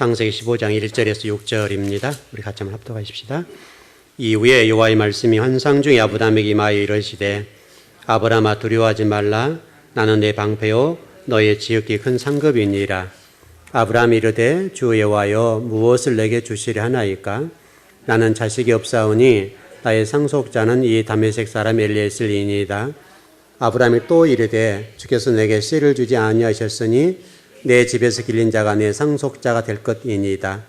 창세기 15장 1절에서 6절입니다. 우리 같이 한번 합독하십시다. 이후에 여호와의 말씀이 환상 중에 아브라함에게 임하여 이르시되 아브라함아 두려워하지 말라. 나는 내 방패요 너의 지극히 큰 상급이니라. 아브라함이 이르되 주 여호와여 무엇을 내게 주시려 하나이까? 나는 자식이 없사오니 나의 상속자는 이 다메섹 사람 엘리에셀이니이다. 아브라함이 또 이르되 주께서 내게 씨를 주지 아니하셨으니 내 집에서 길린 자가 내 상속자가 될 것이니이다.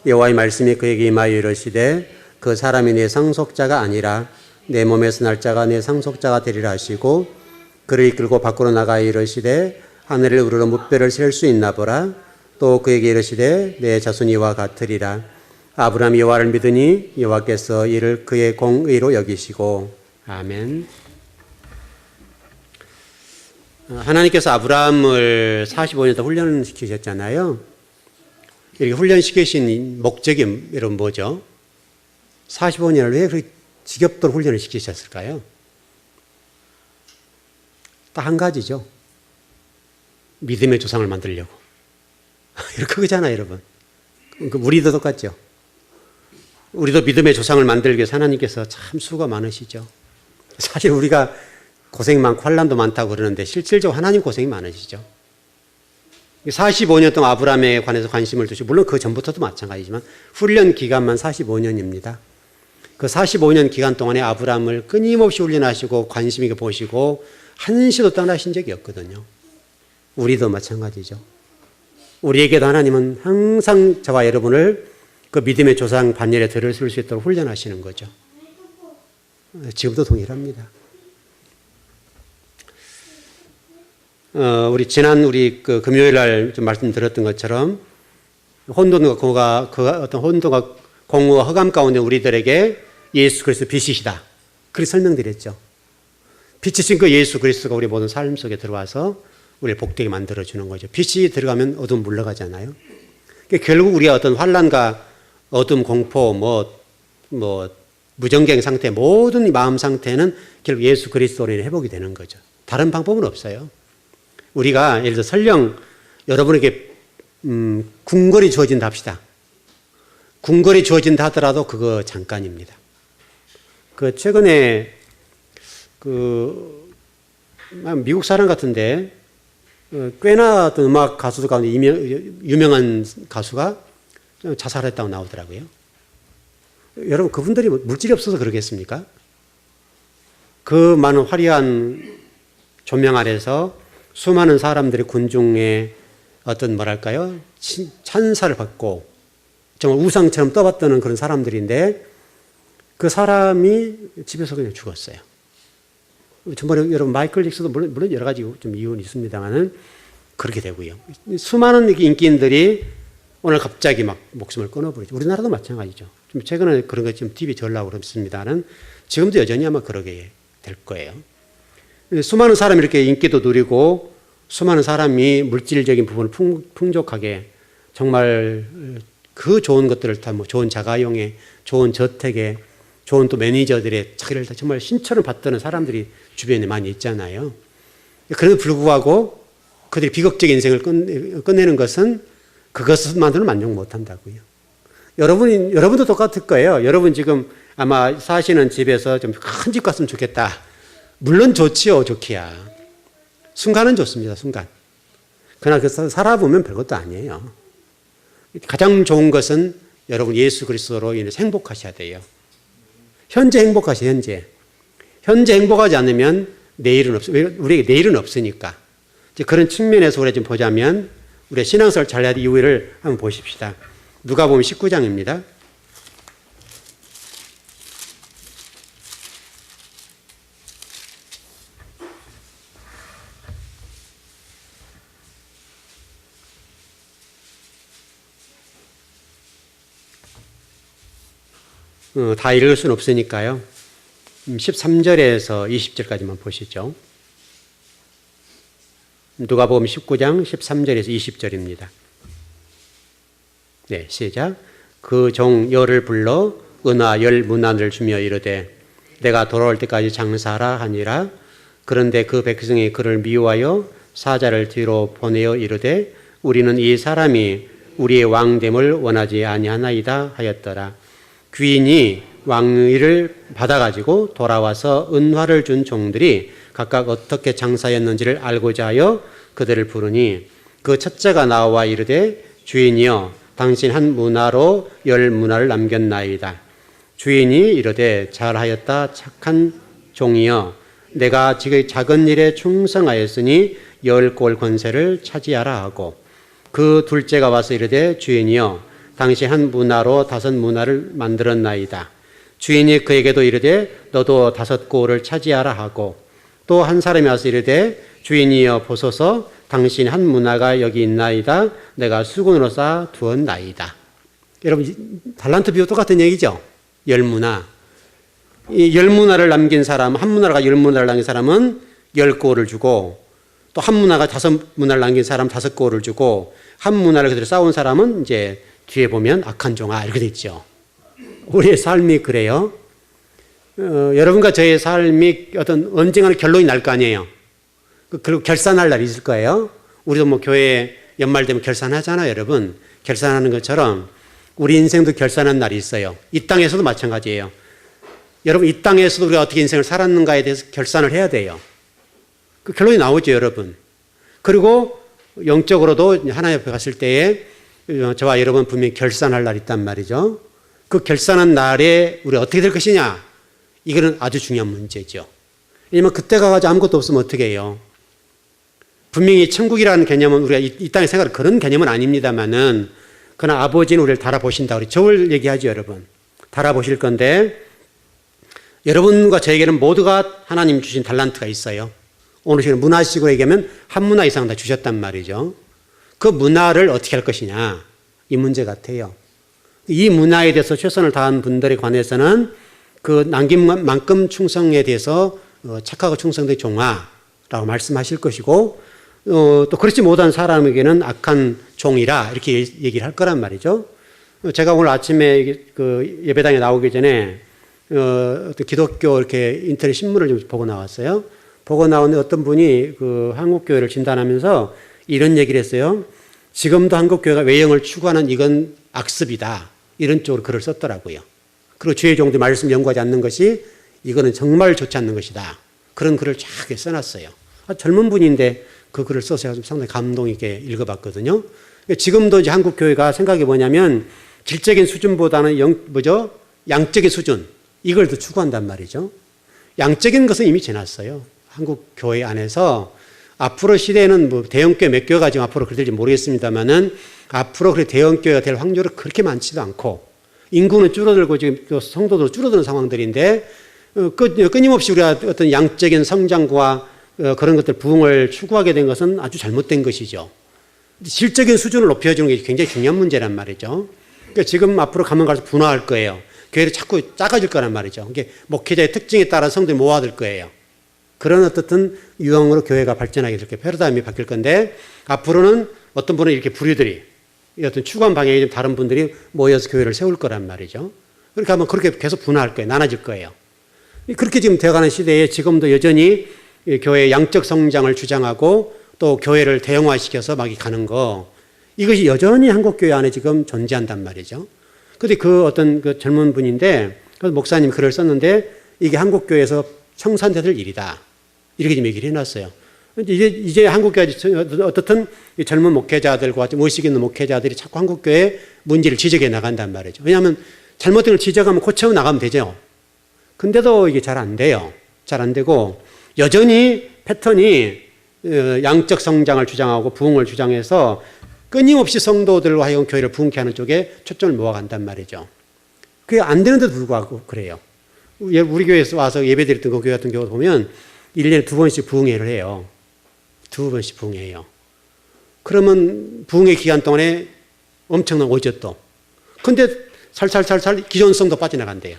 여호와의 말씀이 그에게 임하여 이르시되 그 사람이 내 상속자가 아니라 내 몸에서 날 자가 내 상속자가 되리라 하시고 그를 이끌고 밖으로 나가 이르시되 하늘을 우러러 뭇배를 셀 수 있나 보라. 또 그에게 이르시되 내 자손이 이와 같으리라. 아브라함이 여호와를 믿으니 여호와께서 이를 그의 공의로 여기시고. 아멘. 하나님께서 아브라함을 45년 동안 훈련시키셨잖아요. 이렇게 훈련시키신 목적이 여러분 뭐죠? 45년을 왜 그렇게 지겹도록 훈련을 시키셨을까요? 딱 한 가지죠. 믿음의 조상을 만들려고. 이렇게 그거잖아요, 여러분. 우리도 똑같죠. 우리도 믿음의 조상을 만들기 위해서 하나님께서 참 수고가 많으시죠. 사실 우리가 고생이 많고 환난도 많다고 그러는데 실질적으로 하나님 고생이 많으시죠. 45년 동안 아브라함에 관해서 관심을 두시고, 물론 그 전부터도 마찬가지지만 훈련 기간만 45년입니다. 그 45년 기간 동안에 아브라함을 끊임없이 훈련하시고 관심 있게 보시고 한시도 떠나신 적이 없거든요. 우리도 마찬가지죠. 우리에게도 하나님은 항상 저와 여러분을 그 믿음의 조상 반열에 들어설 수 있도록 훈련하시는 거죠. 지금도 동일합니다. 우리 지난 그 금요일 날 좀 말씀드렸던 것처럼 혼돈과 어떤 혼돈과 공허와 허감 가운데 우리들에게 예수 그리스도 빛이시다. 그렇게 설명드렸죠. 빛이신 그 예수 그리스도가 우리 모든 삶 속에 들어와서 우리를 복되게 만들어주는 거죠. 빛이 들어가면 어둠 물러가잖아요. 그러니까 결국 우리가 어떤 환난과 어둠, 공포, 무정경 상태, 모든 마음 상태는 결국 예수 그리스도로 인해 회복이 되는 거죠. 다른 방법은 없어요. 우리가 예를 들어 설령 여러분에게 궁궐이 주어진다 합시다. 궁궐이 주어진다 하더라도 그거 잠깐입니다. 최근에 미국 사람 같은데 꽤나 어떤 음악 가수들 가운데 유명한 가수가 자살했다고 나오더라고요. 여러분 그분들이 물질이 없어서 그러겠습니까? 그 많은 화려한 조명 아래서 수많은 사람들이 군중의 어떤 찬사를 받고 정말 우상처럼 떠받드는 그런 사람들인데 그 사람이 집에서 그냥 죽었어요. 정말 여러분 마이클 잭슨도 물론 여러 가지 좀 이유는 있습니다만은 그렇게 되고요. 수많은 인기인들이 오늘 갑자기 막 목숨을 끊어버리죠. 우리나라도 마찬가지죠. 좀 최근에 그런 거 지금 TV 전라고 그렇습니다는 지금도 여전히 아마 그러게 될 거예요. 수많은 사람이 이렇게 인기도 누리고 수많은 사람이 물질적인 부분을 풍족하게 정말 그 좋은 것들을 다 좋은 자가용에 좋은 저택에 좋은 또 매니저들의 자기를 정말 신처럼 받드는 사람들이 주변에 많이 있잖아요. 그래도 불구하고 그들이 비극적인 인생을 끝내는 것은 그것만으로는 만족 못한다고요. 여러분도 똑같을 거예요. 여러분 지금 아마 사시는 집에서 좀 큰 집 갔으면 좋겠다. 물론 좋지요, 좋기야. 순간은 좋습니다, 순간. 그러나 그래서 살아보면 별것도 아니에요. 가장 좋은 것은 여러분 예수 그리스도로 인해서 행복하셔야 돼요. 현재 행복하세요, 현재. 현재 행복하지 않으면 내일은 우리에게 내일은 없으니까. 이제 그런 측면에서 우리가 좀 보자면 우리가 신앙생활 잘해야 될 이유를 한번 보십시다. 누가복음 19장입니다. 다 읽을 수는 없으니까요. 13절에서 20절까지만 보시죠. 누가복음 19장 13절에서 20절입니다. 네, 시작. 그 종 열을 불러 은화 10문안을 주며 이르되 내가 돌아올 때까지 장사하라 하니라. 그런데 그 백성이 그를 미워하여 사자를 뒤로 보내어 이르되 우리는 이 사람이 우리의 왕됨을 원하지 아니하나이다 하였더라. 귀인이 왕위를 받아가지고 돌아와서 은화를 준 종들이 각각 어떻게 장사였는지를 알고자 하여 그들을 부르니 그 첫째가 나와 이르되 주인이여 당신 한 문화로 10문화를 남겼나이다. 주인이 이르되 잘하였다 착한 종이여 내가 지금 작은 일에 충성하였으니 10골 권세를 차지하라 하고 그 둘째가 와서 이르되 주인이여 당신 한 문화로 5문화를 만들었나이다. 주인이 그에게도 이르되 너도 5골을 차지하라 하고 또 한 사람이 와서 이르되 주인이여 보소서 당신 한 문화가 여기 있나이다. 내가 수건으로 쌓아 두었나이다. 여러분 달란트 비유 똑같은 얘기죠. 10문화. 이 10문화를 남긴 사람, 한 문화가 10문화를 남긴 사람은 10골을 주고 또 한 문화가 5문화를 남긴 사람 5골을 주고 한 문화를 그대로 쌓아온 사람은 이제 뒤에 보면 악한 종아 이렇게 돼 있죠. 우리의 삶이 그래요. 여러분과 저의 삶이 어떤 언젠가는 결론이 날 거 아니에요. 그리고 결산할 날이 있을 거예요. 우리도 뭐 교회 연말 되면 결산하잖아요, 여러분. 결산하는 것처럼 우리 인생도 결산한 날이 있어요. 이 땅에서도 마찬가지예요. 여러분, 이 땅에서도 우리가 어떻게 인생을 살았는가에 대해서 결산을 해야 돼요. 그 결론이 나오죠, 여러분. 그리고 영적으로도 하나님 앞에 갔을 때에 저와 여러분 분명히 결산할 날이 있단 말이죠. 그 결산한 날에 우리 어떻게 될 것이냐? 이거는 아주 중요한 문제죠. 왜냐하면 그때 가가지고 아무것도 없으면 어떻게 해요? 분명히 천국이라는 개념은 우리가 이 땅에 생각하는 그런 개념은 아닙니다만은 그러나 아버지는 우리를 달아보신다. 우리 저울 얘기하죠, 여러분. 달아보실 건데 여러분과 저에게는 모두가 하나님 주신 달란트가 있어요. 오늘 시간 문화식으로 얘기하면 한 문화 이상 다 주셨단 말이죠. 그 문화를 어떻게 할 것이냐 이 문제 같아요. 이 문화에 대해서 최선을 다한 분들에 관해서는 그 남긴 만큼 충성에 대해서 착하고 충성된 종아라고 말씀하실 것이고 또 그렇지 못한 사람에게는 악한 종이라 이렇게 얘기를 할 거란 말이죠. 제가 오늘 아침에 그 예배당에 나오기 전에 어떤 기독교 이렇게 인터넷 신문을 좀 보고 나왔어요. 보고 나오는데 어떤 분이 그 한국교회를 진단하면서 이런 얘기를 했어요. 지금도 한국교회가 외형을 추구하는 이건 악습이다. 이런 쪽으로 글을 썼더라고요. 그리고 주의 종들 말씀 연구하지 않는 것이 이거는 정말 좋지 않는 것이다. 그런 글을 쫙 써놨어요. 젊은 분인데 그 글을 써서 좀 상당히 감동 있게 읽어봤거든요. 지금도 이제 한국교회가 생각이 뭐냐면 질적인 수준보다는 양적인 수준 이걸 더 추구한단 말이죠. 양적인 것은 이미 지났어요. 한국 교회 안에서 앞으로 시대에는 뭐 대형교회 몇 교회가 지금 앞으로 그럴지 모르겠습니다만은 앞으로 그 대형교회가 될 확률은 그렇게 많지도 않고 인구는 줄어들고 지금 성도도 줄어드는 상황들인데 끊임없이 우리가 어떤 양적인 성장과 그런 것들 부흥을 추구하게 된 것은 아주 잘못된 것이죠. 질적인 수준을 높여주는 게 굉장히 중요한 문제란 말이죠. 그러니까 지금 앞으로 가면 갈수록 분화할 거예요. 교회를 자꾸 작아질 거란 말이죠. 이게 목회자의 특징에 따라 성도들이 모아들 거예요. 그런 어떻든 유형으로 교회가 발전하게 될 거예요. 패러다임이 바뀔 건데 앞으로는 어떤 분은 이렇게 부류들이 어떤 추구한 방향이 좀 다른 분들이 모여서 교회를 세울 거란 말이죠. 그렇게 하면 그렇게 계속 분화할 거예요. 나눠질 거예요. 그렇게 지금 되어가는 시대에 지금도 여전히 교회의 양적 성장을 주장하고 또 교회를 대형화시켜서 막 가는 거 이것이 여전히 한국교회 안에 지금 존재한단 말이죠. 근데 그 어떤 그 젊은 분인데 그 목사님 글을 썼는데 이게 한국교회에서 청산될 일이다. 이렇게 좀 얘기를 해놨어요. 이제 한국교회 어떻든 젊은 목회자들과 의식 있는 목회자들이 자꾸 한국교회 문제를 지적해 나간단 말이죠. 왜냐하면 잘못된 걸 지적하면 고쳐 나가면 되죠. 근데도 이게 잘 안 돼요. 잘 안 되고 여전히 패턴이 양적 성장을 주장하고 부흥을 주장해서 끊임없이 성도들과 하여금 교회를 부흥케 하는 쪽에 초점을 모아간단 말이죠. 그게 안 되는데도 불구하고 그래요. 우리 교회에서 와서 예배드렸던 그 교회 같은 경우 보면 1년에 2번씩 부흥회를 해요. 2번씩 부흥회예요. 그러면 부흥회 기간 동안에 엄청난 오젓도. 근데 살살살살 기존 성도 빠져나간대요.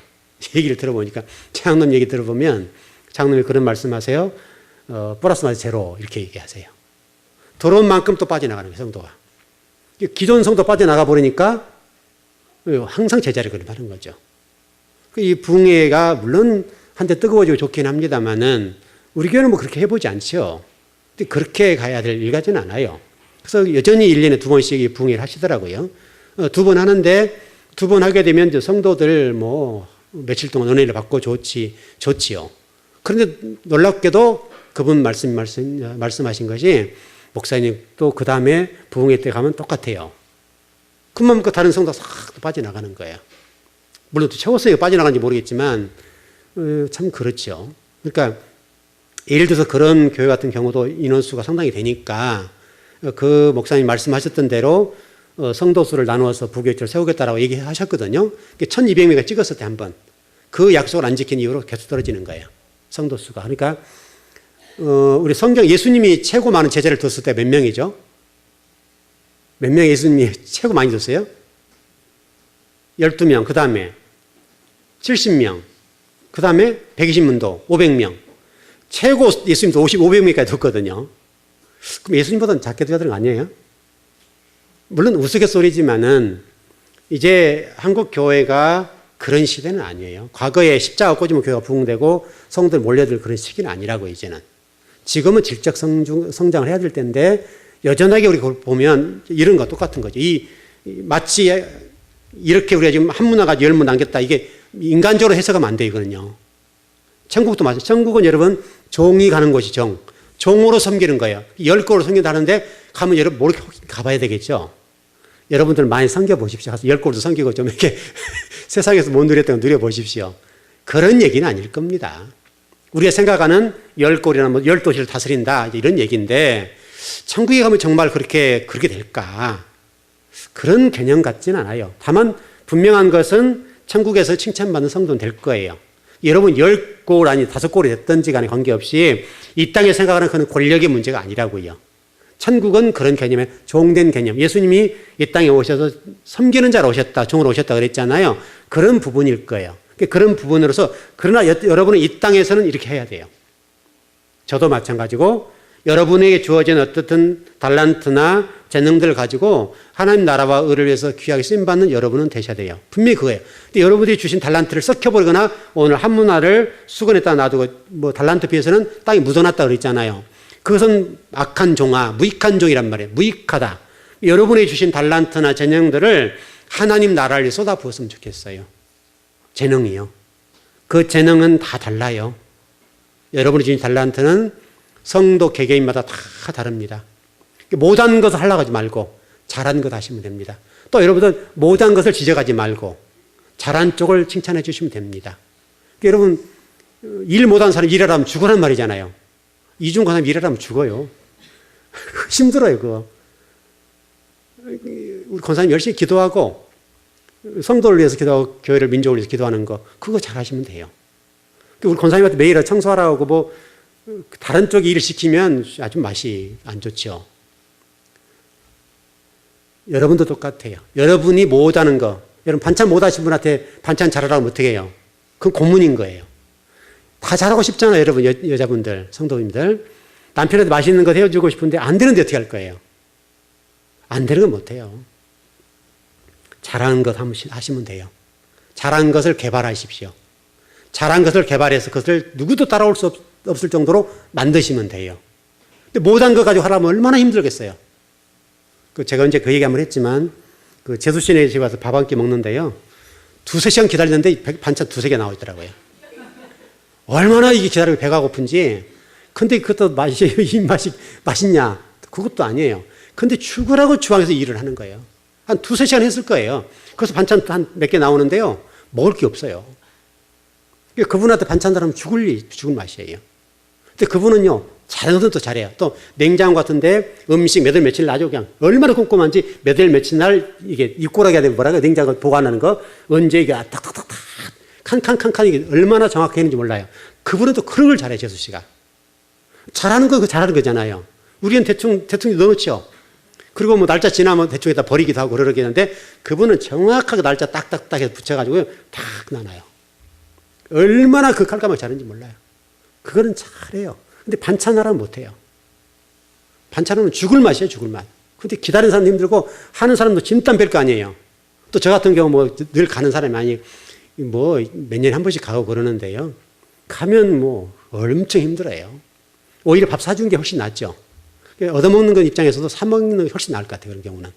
얘기를 들어보니까 장로님 얘기 들어보면 장로님이 그런 말씀하세요. 플러스 마이너스 제로 이렇게 얘기하세요. 들어온 만큼 또 빠져나가는 거예요. 성도가. 기존 성도 빠져나가 버리니까 항상 제자리 걸음하는 거죠. 이 부흥회가 물론 한때 뜨거워지고 좋긴 합니다만은 우리 교회는 뭐 그렇게 해보지 않죠. 근데 그렇게 가야 될 일 같지는 않아요. 그래서 여전히 1년에 2번씩 부흥회를 하시더라고요. 2번 하는데 2번 하게 되면 이제 성도들 뭐 며칠 동안 은혜를 받고 좋지요. 그런데 놀랍게도 그분 말씀하신 것이 목사님 또 그 다음에 부흥회 때 가면 똑같아요. 그만 그 다른 성도가 싹 빠져나가는 거예요. 물론 또 최고성이 빠져나가는지 모르겠지만 참 그렇죠. 그러니까 예를 들어서 그런 교회 같은 경우도 인원수가 상당히 되니까 그 목사님 말씀하셨던 대로 성도수를 나누어서 부교회를 세우겠다라고 얘기하셨거든요. 1200명을 찍었을 때 한 번. 그 약속을 안 지킨 이후로 계속 떨어지는 거예요. 성도수가. 그러니까 우리 성경 예수님이 최고 많은 제자를 뒀을 때 몇 명이죠? 몇 명 예수님이 최고 많이 뒀어요? 12명. 그 다음에 70명. 그 다음에 120문도 500명. 최고 예수님도 500명까지 뒀거든요. 그럼 예수님보다는 작게 둬야 되는 거 아니에요? 물론 우스갯소리지만은 이제 한국 교회가 그런 시대는 아니에요. 과거에 십자가 꽂으면 교회가 부흥되고 성도들 몰려들 그런 시기는 아니라고 이제는. 지금은 질적 성장을 해야 될 텐데 여전하게 우리 그걸 보면 이런 거 똑같은 거죠. 마치 이렇게 우리가 지금 한 문화가 10문 남겼다. 이게 인간적으로 해석하면 안 돼요, 이거는요. 천국도 마찬가지. 천국은 여러분 종이 가는 곳이 종으로 섬기는 거예요. 10골로 섬긴다는데 가면 여러분 모르게 가봐야 되겠죠. 여러분들 많이 섬겨보십시오. 가서 10골도 섬기고 좀 이렇게 세상에서 못 누렸던 거 누려보십시오. 그런 얘기는 아닐 겁니다. 우리가 생각하는 10골이나 뭐 10도시를 다스린다 이런 얘기인데 천국에 가면 정말 그렇게 될까? 그런 개념 같지는 않아요. 다만 분명한 것은 천국에서 칭찬받는 성도는 될 거예요. 여러분 10골 아니 5골이 됐든지 간에 관계없이 이 땅에 생각하는 그런 권력의 문제가 아니라고요. 천국은 그런 개념의 종된 개념. 예수님이 이 땅에 오셔서 섬기는 자로 오셨다. 종으로 오셨다 그랬잖아요. 그런 부분일 거예요. 그런 부분으로서 그러나 여러분은 이 땅에서는 이렇게 해야 돼요. 저도 마찬가지고 여러분에게 주어진 어떻든 달란트나 재능들을 가지고 하나님 나라와 의를 위해서 귀하게 쓰임받는 여러분은 되셔야 돼요. 분명히 그거예요. 근데 여러분들이 주신 달란트를 썩혀버리거나 오늘 한 문화를 수건에다 놔두고 뭐 달란트 비해서는 땅에 묻어놨다 그랬잖아요. 그것은 악한 종아, 무익한 종이란 말이에요. 무익하다. 여러분이 주신 달란트나 재능들을 하나님 나라를 쏟아부었으면 좋겠어요. 재능이요. 그 재능은 다 달라요. 여러분이 주신 달란트는 성도 개개인마다 다 다릅니다. 못한 것을 하려고 하지 말고 잘한 것 하시면 됩니다. 또 여러분들 못한 것을 지적하지 말고 잘한 쪽을 칭찬해 주시면 됩니다. 여러분 일 못한 사람 일하라 하면 죽으란 말이잖아요. 이중 간 사람 일하라 하면 죽어요. 힘들어요 그거. 우리 권사님 열심히 기도하고 성도를 위해서 기도하고 교회를 민족을 위해서 기도하는 거 그거 잘 하시면 돼요. 우리 권사님한테 매일 청소하라고 뭐 다른 쪽에 일을 시키면 아주 맛이 안 좋죠. 여러분도 똑같아요. 여러분이 못하는 거, 여러분 반찬 못하신 분한테 반찬 잘하라고 어떻게 해요? 그건 고문인 거예요. 다 잘하고 싶잖아요, 여러분 여자분들, 성도님들. 남편한테 맛있는 거 해주고 싶은데 안 되는데 어떻게 할 거예요? 안 되는 건 못해요. 잘하는 것 하시면 돼요. 잘한 것을 개발하십시오. 잘한 것을 개발해서 그것을 누구도 따라올 수 없을 정도로 만드시면 돼요. 근데 못한 거 가지고 하려면 얼마나 힘들겠어요. 제가 언제 그 얘기 한번 했지만, 제수씨네 집에 와서 밥 한 끼 먹는데요. 2-3시간 기다리는데 반찬 2-3개 나와 있더라고요. 얼마나 이게 기다리고 배가 고픈지. 근데 그것도 입맛이 맛있냐? 그것도 아니에요. 근데 죽으라고 주방에서 일을 하는 거예요. 한 2-3시간 했을 거예요. 그래서 반찬 한 몇 개 나오는데요. 먹을 게 없어요. 그분한테 반찬 달하면 죽을 맛이에요. 근데 그분은요, 잘하는 것도 잘해요. 또 냉장고 같은데 음식 몇 월 며칠 놔줘 그냥 얼마나 꼼꼼한지 몇 월 며칠 날 이게 입고라게 되면 뭐라고 냉장고 보관하는 거 언제 이게 탁탁탁탁 칸칸칸칸 이게 얼마나 정확히 했는지 몰라요. 그분은 또 그런 걸 잘해요, 재수 씨가. 잘하는 거 잘하는 거잖아요. 우리는 대충 넣어놓죠. 그리고 뭐 날짜 지나면 대충 에다 버리기도 하고 그러겠는데 그분은 정확하게 날짜 딱딱딱 해서 붙여가지고 탁 나눠요. 얼마나 그 칼감을 잘하는지 몰라요. 그거는 잘해요. 근데 반찬하라면 못해요. 반찬하면 죽을 맛이에요, 죽을 맛. 근데 기다리는 사람도 힘들고 하는 사람도 진땀 뺄 거 아니에요. 또 저 같은 경우 뭐 늘 가는 사람이 아니 뭐 몇 년에 한 번씩 가고 그러는데요. 가면 뭐 엄청 힘들어요. 오히려 밥 사주는 게 훨씬 낫죠. 얻어먹는 것 입장에서도 사먹는 게 훨씬 나을 것 같아요. 그런 경우는.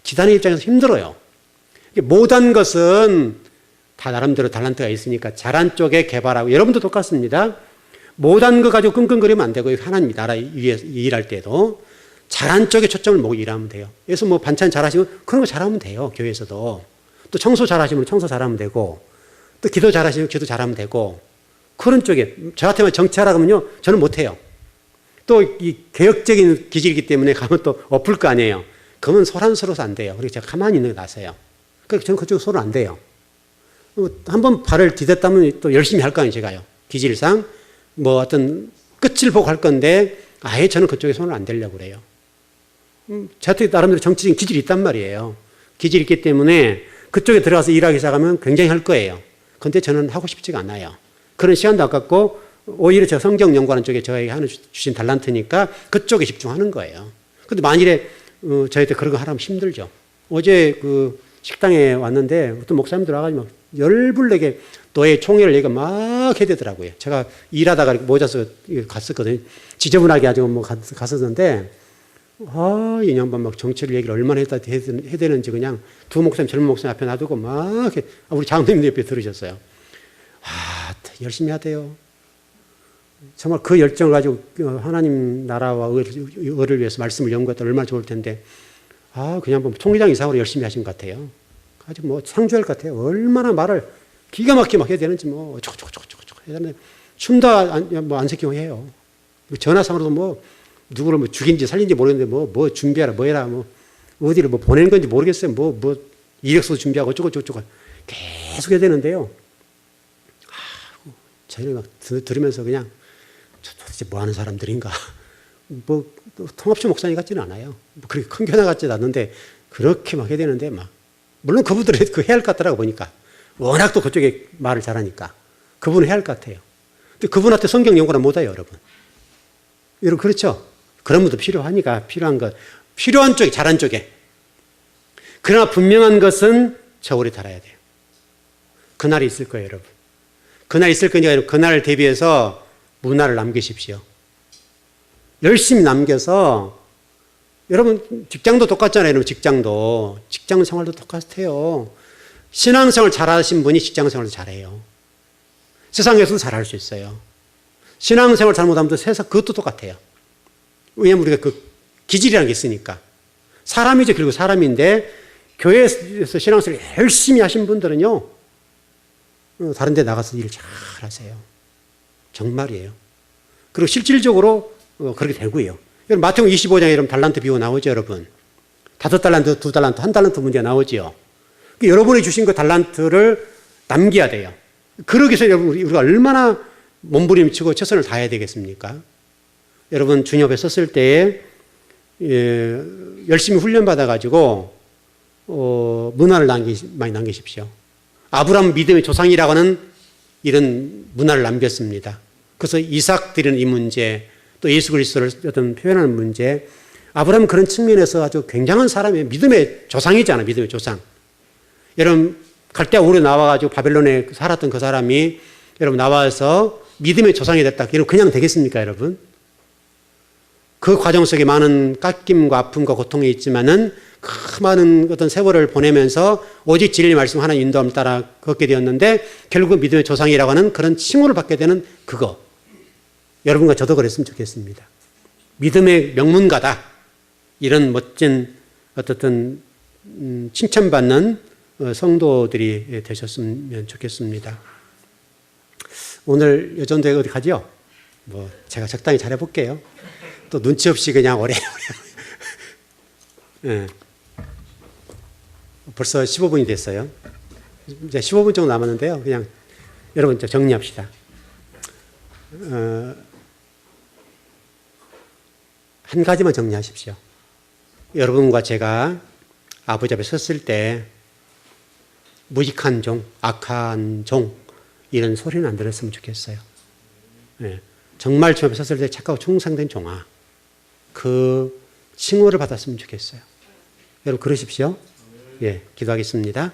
기다리는 입장에서 힘들어요. 못한 것은 다 나름대로 달란트가 있으니까 잘한 쪽에 개발하고, 여러분도 똑같습니다. 못한 거 가지고 끙끙거리면 안 되고, 하나님 나라 위에서 일할 때도 잘한 쪽에 초점을 보고 일하면 돼요. 그래서 뭐 반찬 잘하시면 그런 거 잘하면 돼요. 교회에서도. 또 청소 잘하시면 청소 잘하면 되고, 또 기도 잘하시면 기도 잘하면 되고, 그런 쪽에, 저한테만 정치하라 그러면요, 저는 못해요. 또 이 개혁적인 기질이기 때문에 가면 또 엎을 거 아니에요. 그러면 소란스러워서 안 돼요. 그래서 제가 가만히 있는 게 나서요. 그래서 저는 그쪽 소란 안 돼요. 한번 발을 디뎠다면 또 열심히 할 거 아니에요, 제가요. 기질상. 뭐 어떤 끝을 보고 할 건데, 아예 저는 그쪽에 손을 안 대려고 그래요. 저한테 나름대로 정치적인 기질이 있단 말이에요. 기질이 있기 때문에 그쪽에 들어가서 일하기 시작하면 굉장히 할 거예요. 그런데 저는 하고 싶지가 않아요. 그런 시간도 아깝고, 오히려 저 성경 연구하는 쪽에 저에게 주신 달란트니까 그쪽에 집중하는 거예요. 근데 만일에 저희한테 그런 거 하라면 힘들죠. 어제 그 식당에 왔는데 어떤 목사님들 와가지고 막 열불나게 노예 총회를 얘기가 막 해대더라고요. 제가 일하다가 모자 쓰고 갔었거든요. 지저분하게 아주 뭐 갔었는데, 이 양반 막 정치를 얘기를 얼마나 해대는지 그냥 두 목사님, 젊은 목사님 앞에 놔두고 막, 우리 장로님들 옆에 들으셨어요. 열심히 하대요. 정말 그 열정을 가지고 하나님 나라와 의를 위해서 말씀을 연구했다 얼마나 좋을 텐데, 그냥 뭐 총회장 이상으로 열심히 하신 것 같아요. 아주 뭐 상주할 것 같아요. 얼마나 말을 기가 막히게 막 해야 되는지 뭐, 어쩌고저쩌고 해야 되는데, 춤도 안 새끼고 해요. 전화상으로도 뭐, 누구를 뭐 죽인지 살린지 모르겠는데, 뭐 준비하라, 뭐 해라, 뭐, 어디를 뭐 보내는 건지 모르겠어요. 이력서 준비하고 어쩌고저쩌고 계속 해야 되는데요. 저희는 막 들으면서 그냥, 도대체 뭐 하는 사람들인가. 뭐, 통합주 목사님 같지는 않아요. 그렇게 큰 교회 같지도 않는데, 그렇게 막 해야 되는데, 물론 그분들은 해야 할 것 같더라고 보니까. 워낙 또 그쪽에 말을 잘하니까. 그분은 해야 할 것 같아요. 근데 그분한테 성경 연구는 못해요, 여러분. 여러분, 그렇죠? 그런 분도 필요하니까, 필요한 쪽에, 잘한 쪽에. 그러나 분명한 것은 저 오래 달아야 돼요. 그날이 있을 거예요, 여러분. 그날 있을 거니까 그날을 대비해서 문화를 남기십시오. 열심히 남겨서, 여러분, 직장도 똑같잖아요. 여러분, 직장 생활도 똑같아요. 신앙생활 잘하신 분이 직장 생활도 잘해요. 세상에서도 잘할 수 있어요. 신앙생활 잘못하면 세상 그것도 똑같아요. 왜냐하면 우리가 그 기질이라는 게 있으니까. 사람이죠. 그리고 사람인데, 교회에서 신앙생활 열심히 하신 분들은요, 다른 데 나가서 일 잘 하세요. 정말이에요. 그리고 실질적으로 그렇게 되고요. 여러분, 마태복음 25장에 여러분 달란트 비유 나오죠, 여러분. 5달란트, 2달란트, 1달란트 문제 나오죠. 여러분이 주신 그 달란트를 남겨야 돼요. 그러기 위해서 여러분, 우리가 얼마나 몸부림치고 최선을 다해야 되겠습니까? 여러분, 주님 앞에 섰을 때에 열심히 훈련받아가지고 문화를 많이 남기십시오. 아브라함 믿음의 조상이라고 하는 이런 문화를 남겼습니다. 그래서 이삭 드리는 이 문제, 또 예수 그리스도를 어떤 표현하는 문제, 아브라함은 그런 측면에서 아주 굉장한 사람이에요. 믿음의 조상이잖아요. 믿음의 조상. 여러분, 갈대아 우르에 나와가지고 바벨론에 살았던 그 사람이 여러분 나와서 믿음의 조상이 됐다. 이러면 그냥 되겠습니까, 여러분? 그 과정 속에 많은 깎임과 아픔과 고통이 있지만은 그 많은 어떤 세월을 보내면서 오직 진리 말씀 하나님 인도함을 따라 걷게 되었는데 결국 믿음의 조상이라고 하는 그런 칭호를 받게 되는 그거. 여러분과 저도 그랬으면 좋겠습니다. 믿음의 명문가다. 이런 멋진 어떻든 칭찬받는 성도들이 되셨으면 좋겠습니다. 오늘 이 정도에 어디 가죠? 뭐 제가 적당히 잘해볼게요. 또 눈치 없이 그냥 오래. 네. 벌써 15분이 됐어요. 이제 15분 정도 남았는데요. 그냥 여러분 정리합시다. 한 가지만 정리하십시오. 여러분과 제가 아버지 앞에 섰을 때 무익한 종, 악한 종 이런 소리는 안 들었으면 좋겠어요. 네. 정말 주 앞에 섰을 때 착하고 충성된 종아, 그 칭호를 받았으면 좋겠어요. 여러분 그러십시오. 예, 기도하겠습니다.